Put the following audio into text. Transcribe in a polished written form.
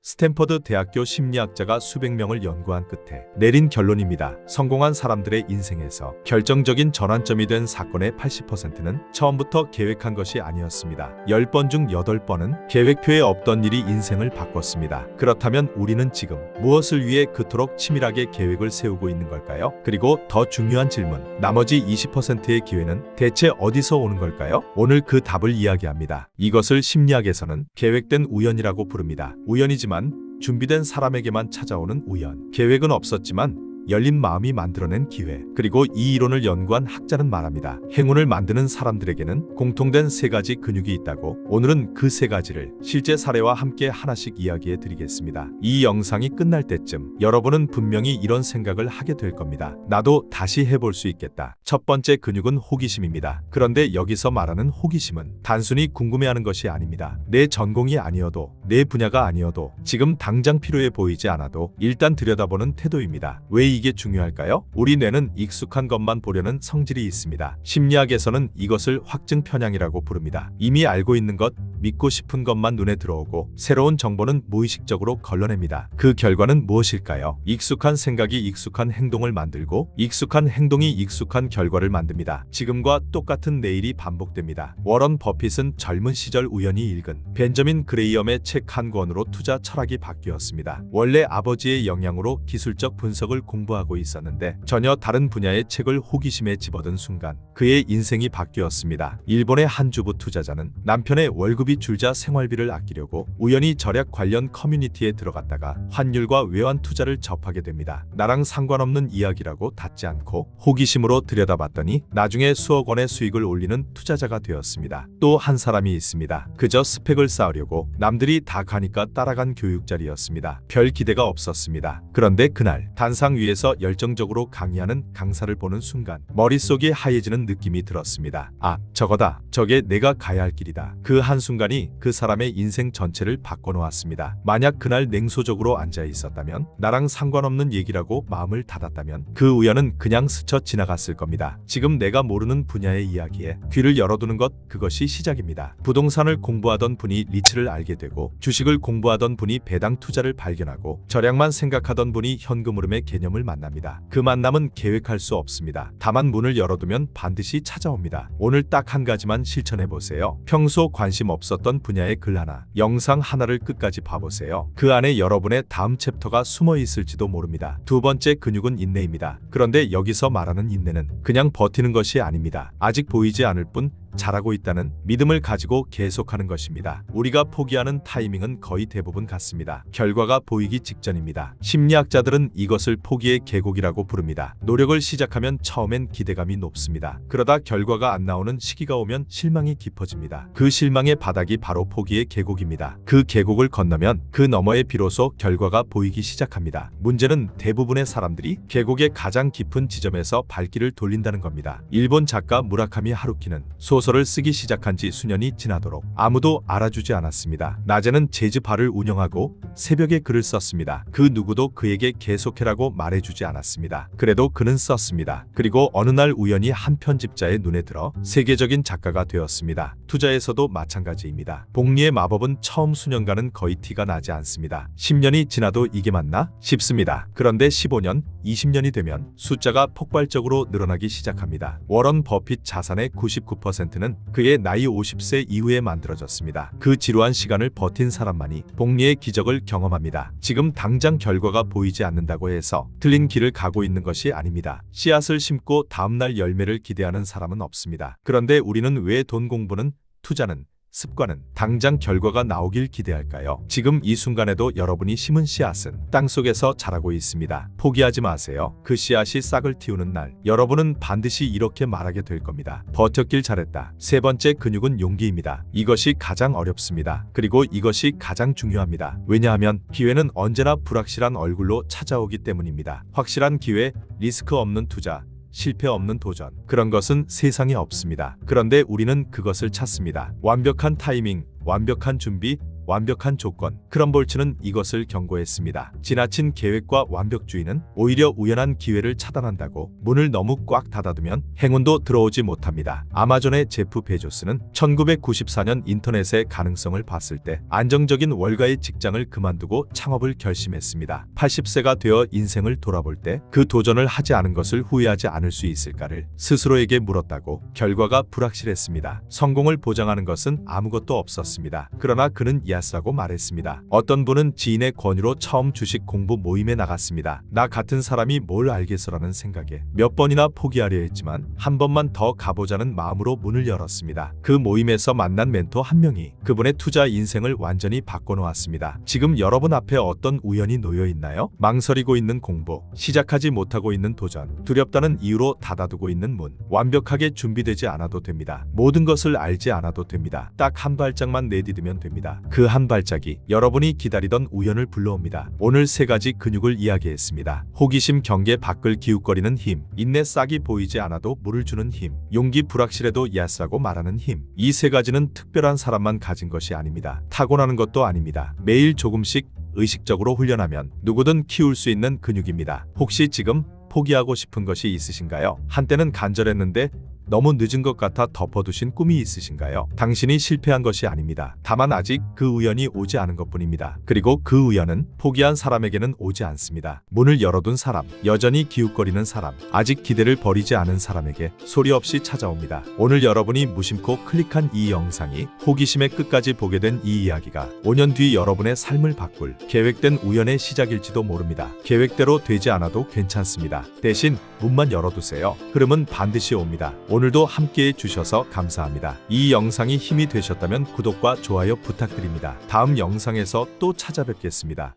스탠퍼드 대학교 심리학자가 수백 명을 연구한 끝에 내린 결론입니다. 성공한 사람들의 인생에서 결정적인 전환점이 된 사건의 80%는 처음부터 계획한 것이 아니었습니다. 10번 중 8번은 계획표에 없던 일이 인생을 바꿨습니다. 그렇다면 우리는 지금 무엇을 위해 그토록 치밀하게 계획을 세우고 있는 걸까요? 그리고 더 중요한 질문, 나머지 20%의 기회는 대체 어디서 오는 걸까요? 오늘 그 답을 이야기합니다. 이것을 심리학에서는 계획된 우연이라고 부릅니다. 우연이지만 준비된 사람에게만 찾아오는 우연. 계획은 없었지만 열린 마음이 만들어낸 기회. 그리고 이 이론을 연구한 학자는 말합니다. 행운을 만드는 사람들에게는 공통된 세 가지 근육이 있다고. 오늘은 그 세 가지를 실제 사례와 함께 하나씩 이야기해 드리겠습니다. 이 영상이 끝날 때쯤 여러분은 분명히 이런 생각을 하게 될 겁니다. 나도 다시 해볼 수 있겠다. 첫 번째 근육은 호기심입니다. 그런데 여기서 말하는 호기심은 단순히 궁금해하는 것이 아닙니다. 내 전공이 아니어도, 내 분야가 아니어도, 지금 당장 필요해 보이지 않아도 일단 들여다보는 태도입니다. 왜 이게 중요할까요? 우리 뇌는 익숙한 것만 보려는 성질이 있습니다. 심리학에서는 이것을 확증 편향이라고 부릅니다. 이미 알고 있는 것, 믿고 싶은 것만 눈에 들어오고 새로운 정보는 무의식적으로 걸러냅니다. 그 결과는 무엇일까요? 익숙한 생각이 익숙한 행동을 만들고 익숙한 행동이 익숙한 결과를 만듭니다. 지금과 똑같은 내일이 반복됩니다. 워런 버핏은 젊은 시절 우연히 읽은 벤저민 그레이엄의 책 한 권으로 투자 철학이 바뀌었습니다. 원래 아버지의 영향으로 기술적 분석을 공부하고 있었는데 전혀 다른 분야의 책을 호기심에 집어든 순간 그의 인생이 바뀌었습니다. 일본의 한 주부 투자자는 남편의 월급이 줄자 생활비를 아끼려고 우연히 절약 관련 커뮤니티에 들어갔다가 환율과 외환 투자를 접하게 됩니다. 나랑 상관없는 이야기라고 닫지 않고 호기심으로 들여다봤더니 나중에 수억 원의 수익을 올리는 투자자가 되었습니다. 또 한 사람이 있습니다. 그저 스펙을 쌓으려고 남들이 다 가니까 따라간 교육자리였습니다. 별 기대가 없었습니다. 그런데 그날 단상 위에서 열정적으로 강의하는 강사를 보는 순간 머릿속이 하얘지는 느낌이 들었습니다. 아, 저거다. 저게 내가 가야 할 길이다. 그 한순간이 그 사람의 인생 전체를 바꿔놓았습니다. 만약 그날 냉소적으로 앉아 있었다면, 나랑 상관없는 얘기라고 마음을 닫았다면 그 우연은 그냥 스쳐 지나갔을 겁니다. 지금 내가 모르는 분야의 이야기에 귀를 열어두는 것, 그것이 시작입니다. 부동산을 공부하던 분이 리츠를 알게 되고 주식을 공부하던 분이 배당 투자를 발견하고 절약만 생각하던 분이 현금 흐름의 개념을 만납니다. 그 만남은 계획할 수 없습니다. 다만 문을 열어두면 반드시 찾아옵니다. 오늘 딱 한 가지만 실천해보세요. 평소 관심 없었던 분야의 글 하나, 영상 하나를 끝까지 봐보세요. 그 안에 여러분의 다음 챕터가 숨어 있을지도 모릅니다. 두 번째 근육은 인내입니다. 그런데 여기서 말하는 인내는 그냥 버티는 것이 아닙니다. 아직 보이지 않을 뿐 잘하고 있다는 믿음을 가지고 계속하는 것입니다. 우리가 포기하는 타이밍은 거의 대부분 같습니다. 결과가 보이기 직전입니다. 심리학자들은 이것을 포기의 계곡이라고 부릅니다. 노력을 시작하면 처음엔 기대감이 높습니다. 그러다 결과가 안 나오는 시기가 오면 실망이 깊어집니다. 그 실망의 바닥이 바로 포기의 계곡입니다. 그 계곡을 건너면 그 너머에 비로소 결과가 보이기 시작합니다. 문제는 대부분의 사람들이 계곡의 가장 깊은 지점에서 발길을 돌린다는 겁니다. 일본 작가 무라카미 하루키는 소설을 쓰기 시작한 지 수년이 지나도록 아무도 알아주지 않았습니다. 낮에는 재즈바를 운영하고 새벽에 글을 썼습니다. 그 누구도 그에게 계속해라고 말해주지 않았습니다. 그래도 그는 썼습니다. 그리고 어느 날 우연히 한 편집자의 눈에 들어 세계적인 작가가 되었습니다. 투자에서도 마찬가지입니다. 복리의 마법은 처음 수년간은 거의 티가 나지 않습니다. 10년이 지나도 이게 맞나 싶습니다. 그런데 15년, 20년이 되면 숫자가 폭발적으로 늘어나기 시작합니다. 워런 버핏 자산의 99%는 그의 나이 50세 이후에 만들어졌습니다. 그 지루한 시간을 버틴 사람만이 복리의 기적을 경험합니다. 지금 당장 결과가 보이지 않는다고 해서 틀린 길을 가고 있는 것이 아닙니다. 씨앗을 심고 다음날 열매를 기대하는 사람은 없습니다. 그런데 우리는 왜 돈 공부는, 투자는, 습관은 당장 결과가 나오길 기대할까요? 지금 이 순간에도 여러분이 심은 씨앗은 땅속에서 자라고 있습니다. 포기하지 마세요. 그 씨앗이 싹을 틔우는 날 여러분은 반드시 이렇게 말하게 될 겁니다. 버텼길 잘했다. 세 번째 근육은 용기입니다. 이것이 가장 어렵습니다. 그리고 이것이 가장 중요합니다. 왜냐하면 기회는 언제나 불확실한 얼굴로 찾아오기 때문입니다. 확실한 기회, 리스크 없는 투자, 실패 없는 도전, 그런 것은 세상에 없습니다. 그런데 우리는 그것을 찾습니다. 완벽한 타이밍, 완벽한 준비, 완벽한 조건. 크럼볼츠는 이것을 경고했습니다. 지나친 계획과 완벽주의는 오히려 우연한 기회를 차단한다고. 문을 너무 꽉 닫아두면 행운도 들어오지 못합니다. 아마존의 제프 베조스는 1994년 인터넷의 가능성을 봤을 때 안정적인 월가의 직장을 그만두고 창업을 결심했습니다. 80세가 되어 인생을 돌아볼 때 그 도전을 하지 않은 것을 후회하지 않을 수 있을까를 스스로에게 물었다고. 결과가 불확실했습니다. 성공을 보장하는 것은 아무것도 없었습니다. 그러나 그는 야스라고 말했습니다. 어떤 분은 지인의 권유로 처음 주식 공부 모임에 나갔습니다. 나 같은 사람이 뭘 알겠어라는 생각에 몇 번이나 포기하려 했지만 한 번만 더 가보자는 마음으로 문을 열었습니다. 그 모임에서 만난 멘토 한 명이 그분의 투자 인생을 완전히 바꿔놓았습니다. 지금 여러분 앞에 어떤 우연이 놓여 있나요? 망설이고 있는 공부, 시작하지 못하고 있는 도전, 두렵다는 이유로 닫아두고 있는 문. 완벽하게 준비되지 않아도 됩니다. 모든 것을 알지 않아도 됩니다. 딱 한 발짝만 내디디면 됩니다. 그 한 발짝이 여러분이 기다리던 우연을 불러옵니다. 오늘 3가지 근육을 이야기했습니다. 호기심, 경계, 밖을 기웃거리는 힘, 인내, 싹이 보이지 않아도 물을 주는 힘, 용기, 불확실해도 야스라고 말하는 힘. 이 3가지는 특별한 사람만 가진 것이 아닙니다. 타고나는 것도 아닙니다. 매일 조금씩 의식적으로 훈련하면 누구든 키울 수 있는 근육입니다. 혹시 지금 포기하고 싶은 것이 있으신가요? 한때는 간절했는데 너무 늦은 것 같아 덮어두신 꿈이 있으신가요? 당신이 실패한 것이 아닙니다. 다만 아직 그 우연이 오지 않은 것뿐입니다. 그리고 그 우연은 포기한 사람에게는 오지 않습니다. 문을 열어둔 사람, 여전히 기웃거리는 사람, 아직 기대를 버리지 않은 사람에게 소리 없이 찾아옵니다. 오늘 여러분이 무심코 클릭한 이 영상이 호기심의 끝까지 보게 된 이 이야기가 5년 뒤 여러분의 삶을 바꿀 계획된 우연의 시작일지도 모릅니다. 계획대로 되지 않아도 괜찮습니다. 대신 문만 열어두세요. 흐름은 반드시 옵니다. 오늘도 함께해 주셔서 감사합니다. 이 영상이 힘이 되셨다면 구독과 좋아요 부탁드립니다. 다음 영상에서 또 찾아뵙겠습니다.